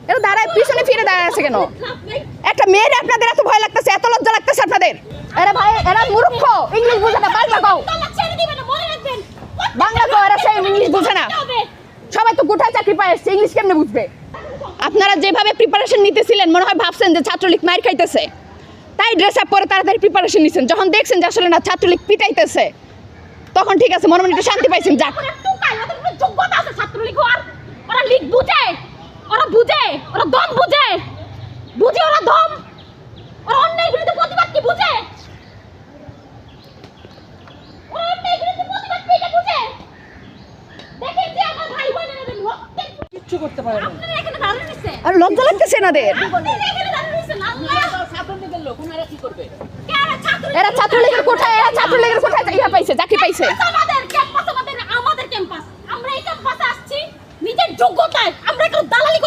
এরা দাঁড়ায় পিছনে ফিরে দাঁড়ায় আছে কেন? একটা মেয়ের আপনাদের এত ভয় লাগতেছে, এত লজ্জা লাগতেছে আপনাদের? এরা ভাই এরা মূর্খ, ইংলিশ বুঝে না, বাংলা কও, বাংলা কও, এরা সেই ইংলিশ বুঝে না। সবাই তো কোথায় চাকরি পায় আসছে, ইংলিশ কেমনে বুঝবে? আপনারা যেভাবে প্রিপারেশন নিতেছিলেন মনে হয় ভাবছেন যে ছাত্রলীগ মার খাইতেছে, তাই ড্রেস আপ পরে তাড়াতাড়ি প্রিপারেশন নিছেন। যখন দেখছেন যে আসলে না ছাত্রলীগ পিটাইতেছে তখন ঠিক আছে, মনে মনে একটু শান্তি পাইছেন। যাক, যোগ্যতা আছে ছাত্রলীগ হওয়ার, ওরা লিগ বুঝে, ওরা বুঝে, ওরা দম বুঝে, বুঝে ওরা দম, ওরা অন্যায় বিরুদ্ধে প্রতিবাদ কি বুঝে, ওরা অন্যায় বিরুদ্ধে প্রতিবাদ কি এটা বুঝে। দেখেন যে আমার ভাই বোনেরা রক্তের কিচ্ছু করতে পারে না। আপনারা এখানে দাঁড়িয়ে রয়েছে, আর লজ্জা লাগতেছে এনাদের? আপনারা এখানে দাঁড়িয়ে রয়েছেন, আল্লাহ ছাত্রলীগের লোক ওনারা কি করবে? এরা ছাত্রলীগের কোঠায়, এরা ছাত্রলীগের কোঠায় ইহা পাইছে, চাকরি পাইছে। আমাদের ক্যাম্পাস, আমাদের ক্যাম্পাস, আমরা এই ক্যাম্পাসে আসছি নিজের যোগ্যতায়, আমরা একটু দালালি